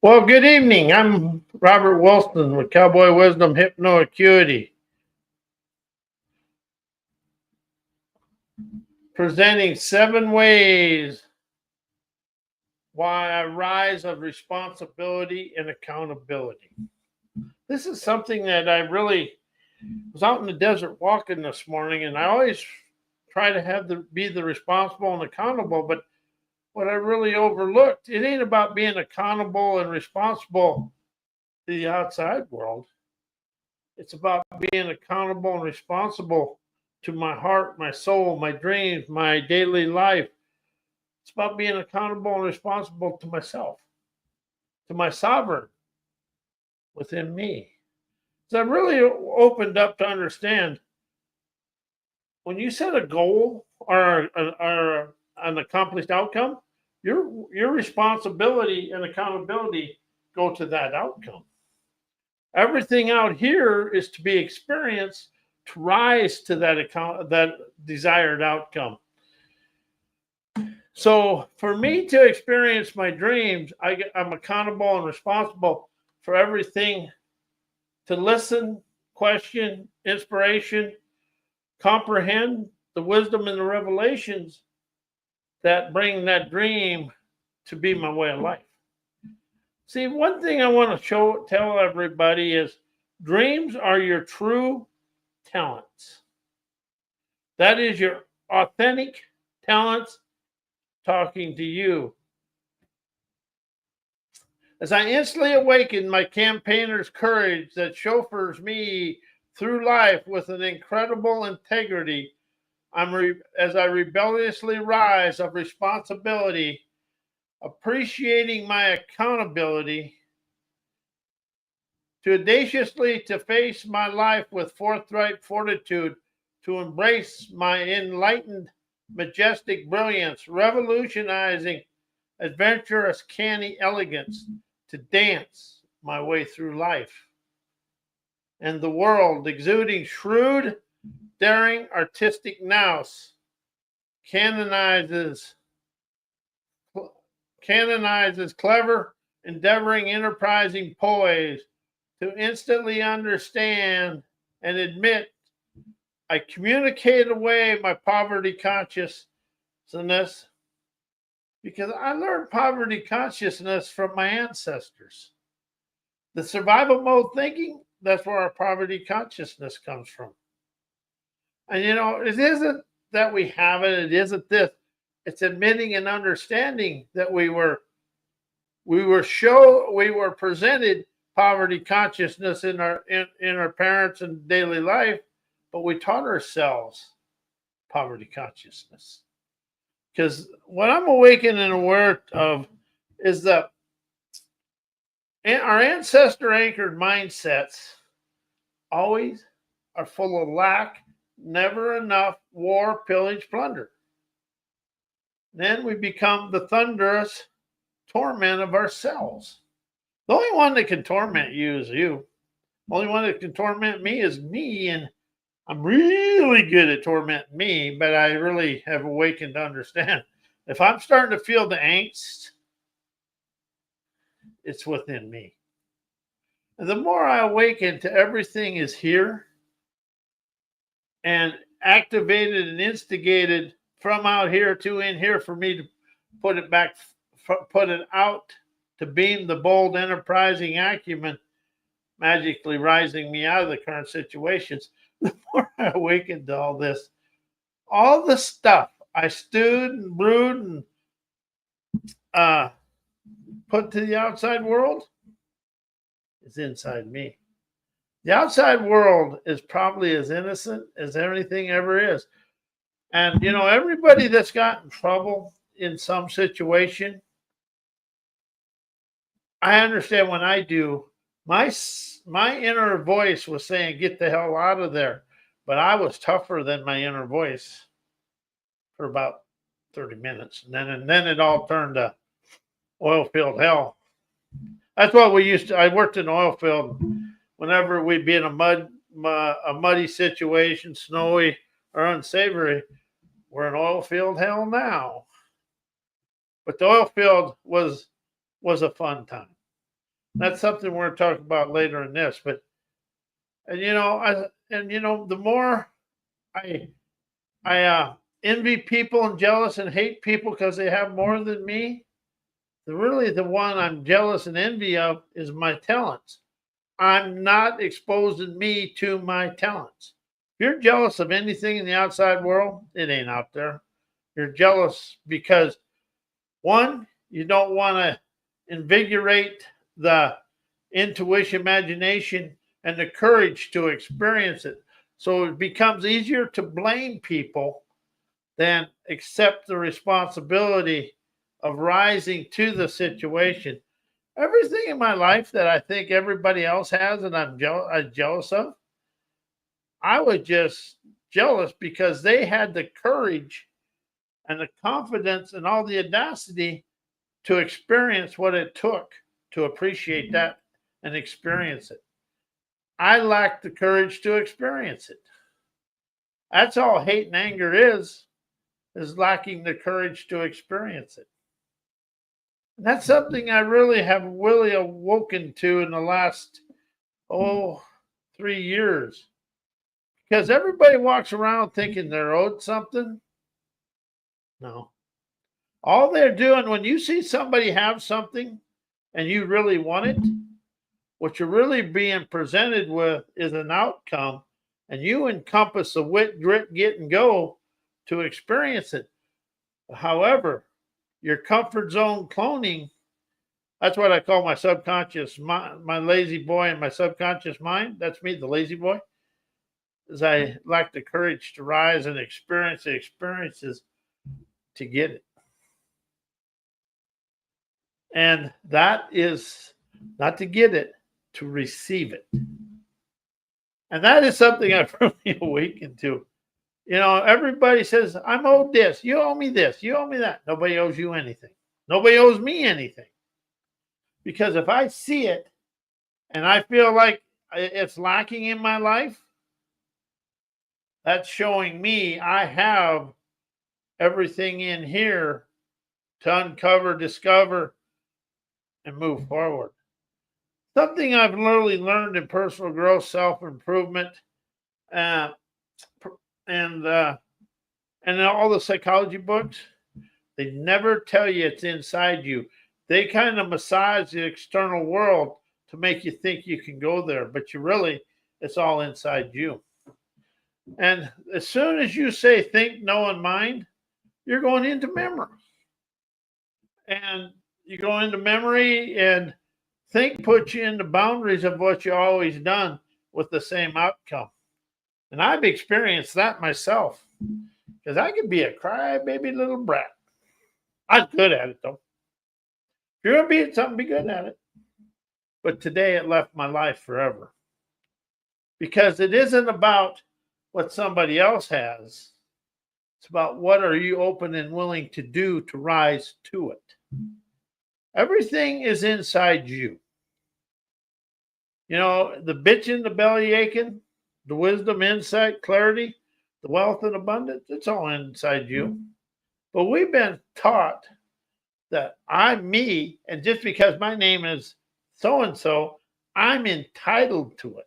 Well, good evening. I'm Robert Wilson with Cowboy Wisdom Hypno Acuity, presenting 7 ways why a rise of responsibility and accountability. This is something that I really was out in the desert walking this morning, and I always try to be the responsible and accountable. But what I really overlooked, it ain't about being accountable and responsible to the outside world. It's about being accountable and responsible to my heart, my soul, my dreams, my daily life. It's about being accountable and responsible to myself, to my sovereign within me. So I really opened up to understand when you set a goal or an accomplished outcome, your responsibility and accountability go to that outcome. Everything out here is to be experienced to rise to that desired outcome. So for me to experience my dreams, I'm accountable and responsible for everything, to listen, question, inspiration, comprehend the wisdom and the revelations that bring that dream to be my way of life. See, one thing I want to tell everybody is dreams are your true talents. That is your authentic talents talking to you. As I instantly awaken my campaigner's courage that chauffeurs me through life with an incredible integrity, as I rebelliously rise of responsibility, appreciating my accountability, to audaciously to face my life with forthright fortitude, to embrace my enlightened, majestic brilliance, revolutionizing, adventurous, canny elegance, to dance my way through life and the world, exuding shrewd, daring, artistic nous, canonizes, clever, endeavoring, enterprising poise, to instantly understand and admit I communicate away my poverty consciousness because I learned poverty consciousness from my ancestors. The survival mode thinking, that's where our poverty consciousness comes from. And it isn't that we have it, it isn't this. It's admitting and understanding that we were presented poverty consciousness in our parents and daily life, but we taught ourselves poverty consciousness. Because what I'm awakened and aware of is that our ancestor anchored mindsets always are full of lack, never enough, war, pillage, plunder. Then we become the thunderous torment of ourselves. The only one that can torment you is you. The only one that can torment me is me, and I'm really good at tormenting me, but I really have awakened to understand. If I'm starting to feel the angst, it's within me. And the more I awaken to everything is here and activated and instigated from out here to in here for me to put it out to beam the bold, enterprising acumen, magically rising me out of the current situations, the more I awakened to all the stuff I stewed and brewed and put to the outside world is inside me. The outside world is probably as innocent as anything ever is. And, everybody that's got in trouble in some situation, I understand when I do, my inner voice was saying, get the hell out of there. But I was tougher than my inner voice for about 30 minutes. And then it all turned to oil field hell. That's what we used to. I worked in oil field. Whenever we'd be in a muddy situation, snowy or unsavory, we're in oil field hell now. But the oil field was a fun time. That's something we're going to talk about later in this. But the more I envy people and jealous and hate people because they have more than me, the one I'm jealous and envy of is my talents. I'm not exposing me to my talents. If you're jealous of anything in the outside world, it ain't out there. You're jealous because, one, you don't want to invigorate the intuition, imagination, and the courage to experience it. So it becomes easier to blame people than accept the responsibility of rising to the situation. Everything in my life that I think everybody else has and I'm jealous of, I was just jealous because they had the courage and the confidence and all the audacity to experience what it took to appreciate that and experience it. I lacked the courage to experience it. That's all hate and anger is lacking the courage to experience it. And that's something I really have awoken to in the last 3 years. Because everybody walks around thinking they're owed something. No. All they're doing, when you see somebody have something and you really want it, what you're really being presented with is an outcome, and you encompass the wit, grit, get, and go to experience it. However, your comfort zone cloning, that's what I call my subconscious, my lazy boy and my subconscious mind. That's me, the lazy boy. Is I lack the courage to rise and experience the experiences to get it. And that is not to get it, to receive it. And that is something I've really awakened to. Everybody says, I'm owed this. You owe me this. You owe me that. Nobody owes you anything. Nobody owes me anything. Because if I see it and I feel like it's lacking in my life, that's showing me I have everything in here to uncover, discover, and move forward. Something I've literally learned in personal growth, self-improvement, and all the psychology books, they never tell you it's inside you. They kind of massage the external world to make you think you can go there, but it's all inside you. And as soon as you say think, know, and mind, you're going into memory. And you go into memory, and think puts you in the boundaries of what you always done with the same outcome. And I've experienced that myself, because I could be a crybaby little brat. I'm good at it, though. If you're going to be at something, be good at it. But today it left my life forever. Because it isn't about what somebody else has. It's about what are you open and willing to do to rise to it. Everything is inside you. The bitching, the belly aching, the wisdom, insight, clarity, the wealth and abundance, it's all inside you. But we've been taught that I'm me, and just because my name is so-and-so, I'm entitled to it.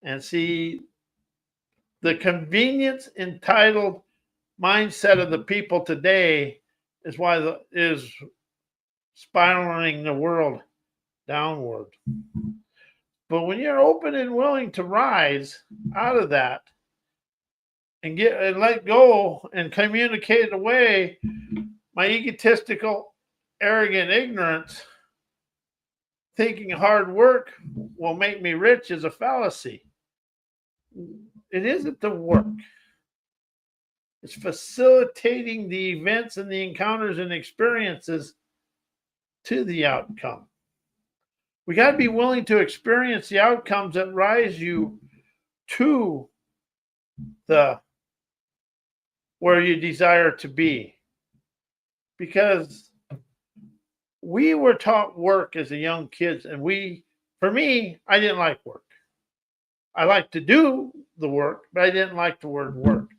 And see, the convenience entitled mindset of the people today is spiraling the world downward. But when you're open and willing to rise out of that and let go and communicate away my egotistical, arrogant ignorance, thinking hard work will make me rich is a fallacy. It isn't the work. It's facilitating the events and the encounters and experiences to the outcome. We got to be willing to experience the outcomes that rise you to where you desire to be. Because we were taught work as a young kids, and for me, I didn't like work. I liked to do the work, but I didn't like the word work.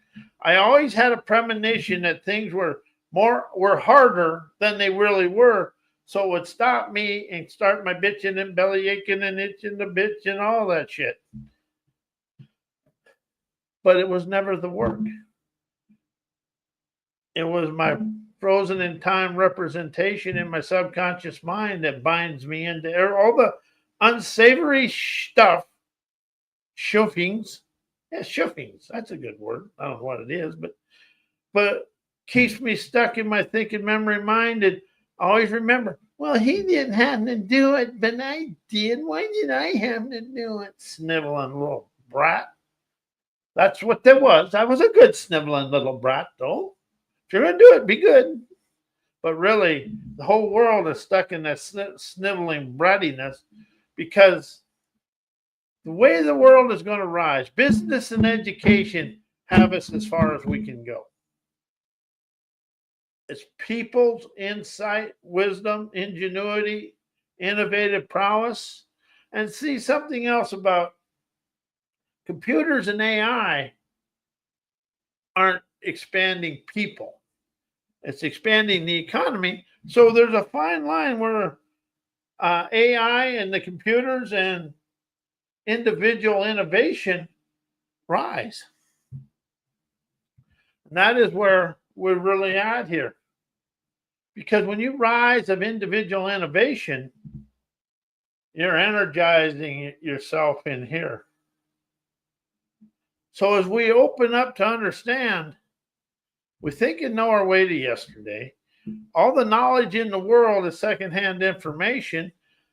I always had a premonition that things were harder than they really were, So it would stop me and start my bitching and belly aching and itching the bitch and all that shit. But it was never the work. It was my frozen in time representation in my subconscious mind that binds me into all the unsavory stuff. Shuffings. Yeah, shuffings. That's a good word. I don't know what it is, but keeps me stuck in my thinking memory mind. And always remember, well, he didn't have to do it, but I did. Why did I have to do it? Sniveling little brat. That's what there was. I was a good sniveling little brat, though. If you're going to do it, be good. But really, the whole world is stuck in that sniveling brattiness because the way the world is going to rise, business and education have us as far as we can go. It's people's insight, wisdom, ingenuity, innovative prowess. And see, something else about computers and AI aren't expanding people. It's expanding the economy. So there's a fine line where AI and the computers and individual innovation rise. And that is where we're really at here. Because when you rise of individual innovation, you're energizing yourself in here. So as we open up to understand, we think and know our way to yesterday. All the knowledge in the world is secondhand information.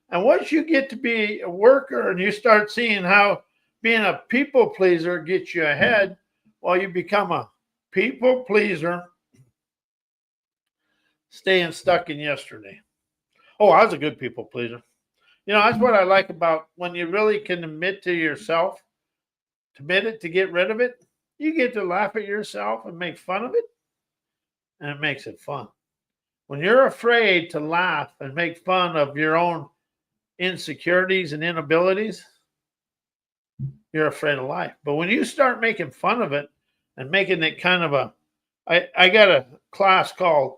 And once you get to be a worker and you start seeing how being a people pleaser gets you ahead, well, you become a people pleaser, staying stuck in yesterday. Oh, I was a good people pleaser. You know, that's what I like about when you really can admit to yourself, admit it to get rid of it. You get to laugh at yourself and make fun of it, and it makes it fun. When you're afraid to laugh and make fun of your own insecurities and inabilities, you're afraid of life. But when you start making fun of it and making it kind of a, I got a class called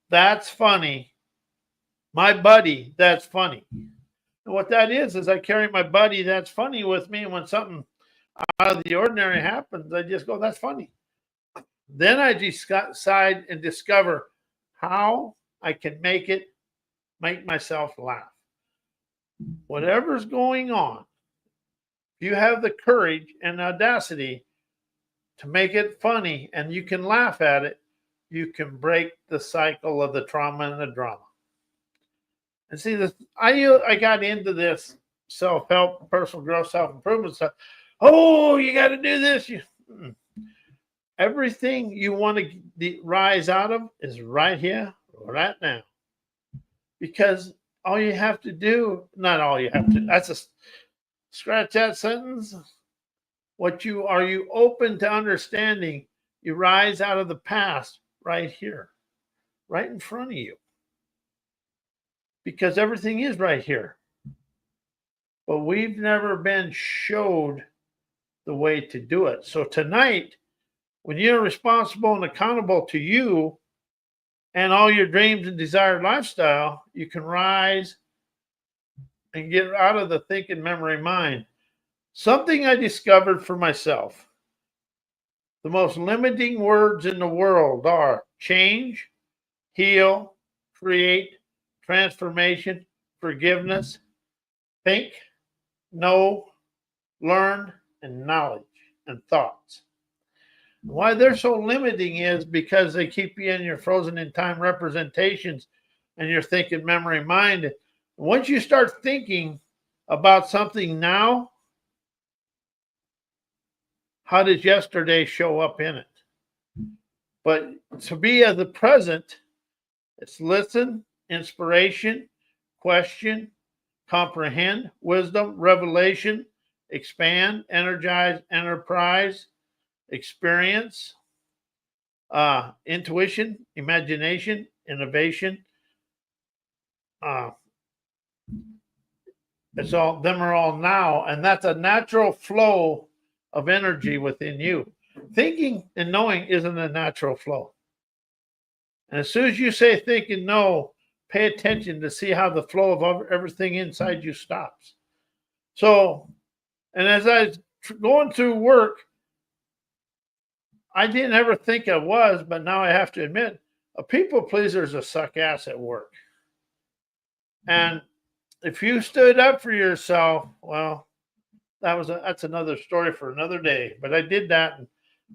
That's Funny. My buddy, that's funny. And what that is I carry my buddy, that's funny with me. And when something out of the ordinary happens, I just go, that's funny. Then I decide and discover how I can make myself laugh. Whatever's going on, if you have the courage and audacity to make it funny and you can laugh at it, you can break the cycle of the trauma and the drama. And see, I got into this self-help, personal growth, self-improvement stuff. Oh, you got to do this. Everything you want to rise out of is right here, right now. Because all you have to do, not all you have to, that's a scratch that sentence. Are you open to understanding? You rise out of the past right here, right in front of you. Because everything is right here. But we've never been showed the way to do it. So tonight, when you're responsible and accountable to you and all your dreams and desired lifestyle, you can rise and get out of the thinking memory mind. Something I discovered for myself. The most limiting words in the world are change, heal, create, transformation, forgiveness, think, know, learn, and knowledge and thoughts. Why they're so limiting is because they keep you in your frozen in time representations and your thinking memory mind. Once you start thinking about something now, how does yesterday show up in it? But to be at the present, it's listen, inspiration, question, comprehend, wisdom, revelation, expand, energize, enterprise, experience, intuition, imagination, innovation. Them are all now, and that's a natural flow of energy within you. Thinking and knowing isn't a natural flow. And as soon as you say think and know, pay attention to see how the flow of everything inside you stops. So, and as I was going through work, I didn't ever think I was, but now I have to admit, a people pleaser is a suck ass at work. And if you stood up for yourself, well, that's another story for another day. But I did that, and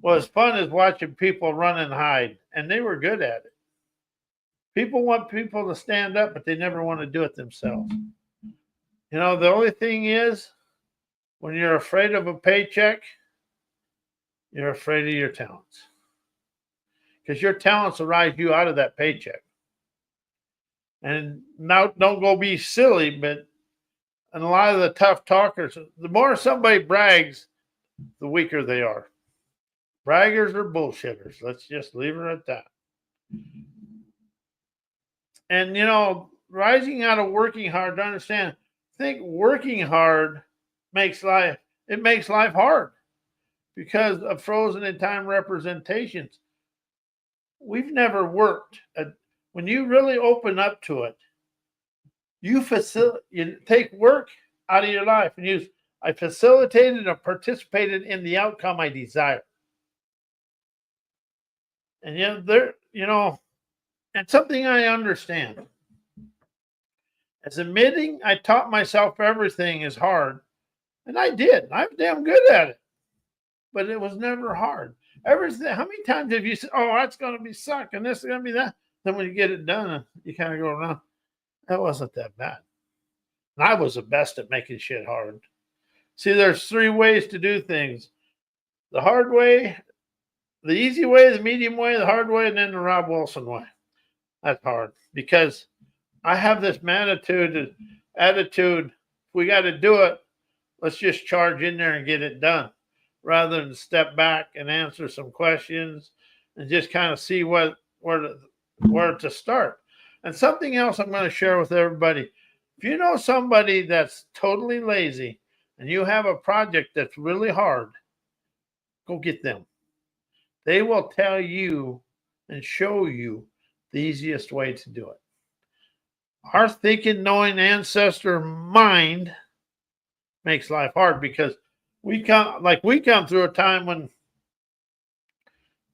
what was fun is watching people run and hide, and they were good at it. People want people to stand up, but they never want to do it themselves. You know, the only thing is, when you're afraid of a paycheck, you're afraid of your talents. Because your talents will rise you out of that paycheck. And now, don't go be silly, but and a lot of the tough talkers, the more somebody brags, the weaker they are. Braggers are bullshitters. Let's just leave it at that. And, you know, rising out of working hard, to understand, I think working hard makes life hard because of frozen in time representations. We've never worked. When you really open up to it, you take work out of your life and I facilitated or participated in the outcome I desire. And and something I understand. As admitting I taught myself everything is hard, and I did. I'm damn good at it. But it was never hard. Everything. How many times have you said, "Oh, that's going to be suck, and this is going to be that"? Then when you get it done, you kind of go around. That wasn't that bad. And I was the best at making shit hard. See, there's 3 ways to do things: the hard way, the easy way, the medium way, the hard way, and then the Rob Wilson way. That's hard because I have this attitude. If we got to do it, let's just charge in there and get it done, rather than step back and answer some questions and just kind of see where to start. And something else I'm going to share with everybody. If you know somebody that's totally lazy and you have a project that's really hard, go get them. They will tell you and show you the easiest way to do it. Our thinking, knowing ancestor mind makes life hard because we come through a time when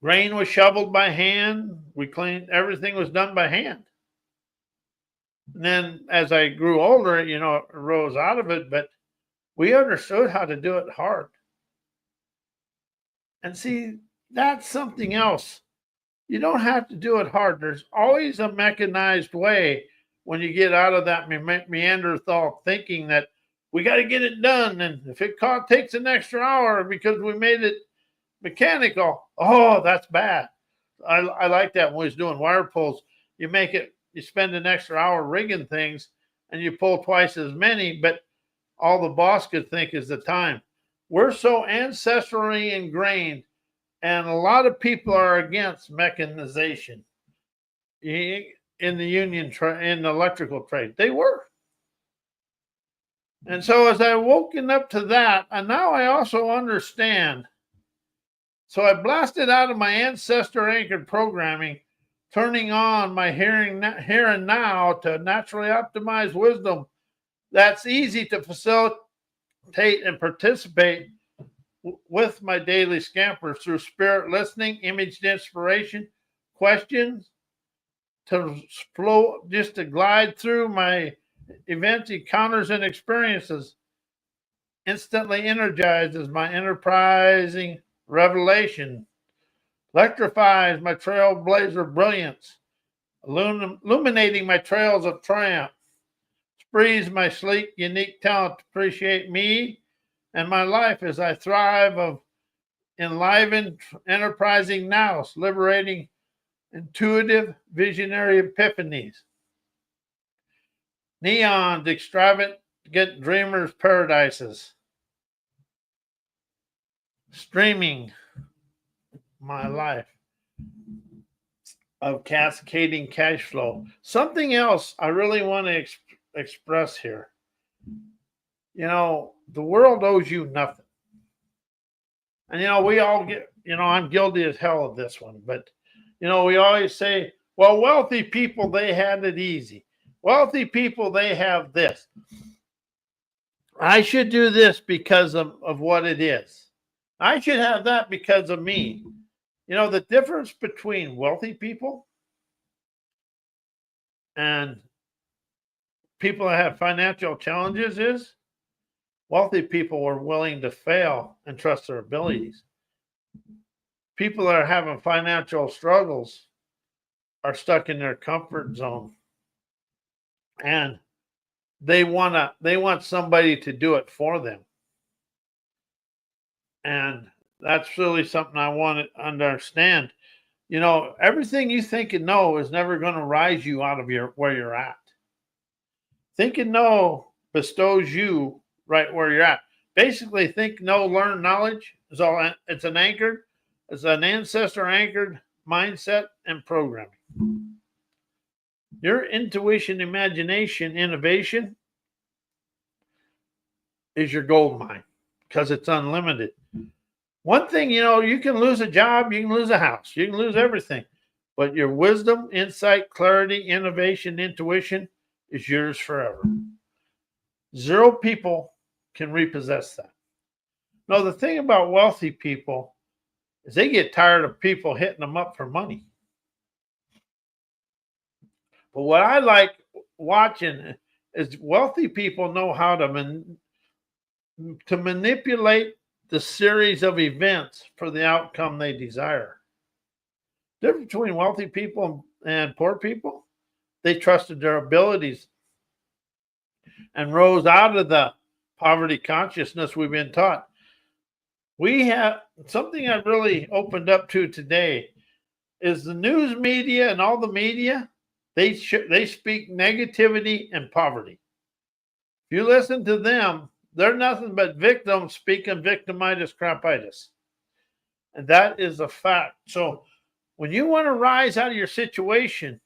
grain was shoveled by hand. We cleaned, everything was done by hand. And then as I grew older, it rose out of it, but we understood how to do it hard. And see, that's something else. You don't have to do it hard. There's always a mechanized way when you get out of that Neanderthal thinking that we got to get it done. And if it takes an extra hour because we made it mechanical, oh, that's bad. I like that when we was doing wire pulls. You spend an extra hour rigging things and you pull twice as many, but all the boss could think is the time. We're so ancestrally ingrained, and a lot of people are against mechanization in the in the electrical trade. They were. And so as I woken up to that, and now I also understand. So I blasted out of my ancestor anchored programming, turning on my here and now to naturally optimized wisdom that's easy to facilitate and participate with my daily scampers through spirit listening, imaged inspiration, questions, to flow, just to glide through my events, encounters, and experiences, instantly energizes my innerprising revelation, electrifies my trailblazer brilliance, illuminating my trails of triumph, sprees my sleek, unique talent to appreciate me and my life as I thrive of enlivened, enterprising nous, liberating, intuitive, visionary epiphanies. Neons, extravagant dreamers' paradises. Streaming my life of cascading cash flow. Something else I really want to express here. The world owes you nothing. And, we all get, I'm guilty as hell of this one. But, we always say, well, wealthy people, they had it easy. Wealthy people, they have this. I should do this because of what it is. I should have that because of me. You know, the difference between wealthy people and people that have financial challenges is wealthy people are willing to fail and trust their abilities. People that are having financial struggles are stuck in their comfort zone, and they want somebody to do it for them. And that's really something I want to understand. You know, everything you think and know is never going to rise you out of where you're at. Think and know bestows you right where you're at. Basically, think, know, learn, knowledge is all. It's an anchored, it's an ancestor anchored mindset and programming. Your intuition, imagination, innovation is your gold mine because it's unlimited. One thing, you know, you can lose a job, you can lose a house, you can lose everything, but your wisdom, insight, clarity, innovation, intuition is yours forever. 0 people can repossess that. No, the thing about wealthy people is they get tired of people hitting them up for money. But what I like watching is wealthy people know how to manipulate the series of events for the outcome they desire. The difference between wealthy people and poor people, they trusted their abilities and rose out of the poverty consciousness we've been taught. We have something I really opened up to today is the news media and all the media, they speak negativity and poverty. If you listen to them, they're nothing but victims speaking victimitis, crapitis. And that is a fact. So when you want to rise out of your situation,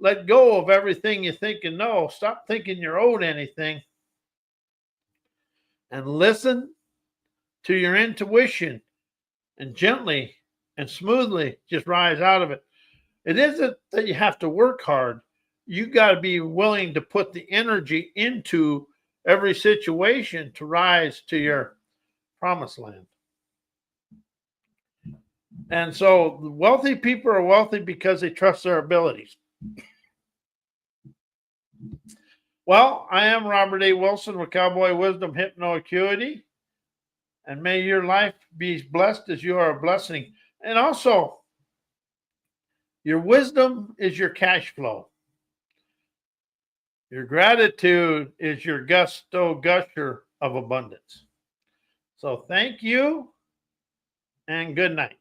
let go of everything you think and know. Stop thinking you're owed anything. And listen to your intuition and gently and smoothly just rise out of it. It isn't that you have to work hard. You got to be willing to put the energy into every situation to rise to your promised land. And so wealthy people are wealthy because they trust their abilities. Well, I am Robert A. Wilson with Cowboy Wisdom Hypno Acuity. And may your life be blessed as you are a blessing. And also, your wisdom is your cash flow. Your gratitude is your gusher of abundance. So thank you and good night.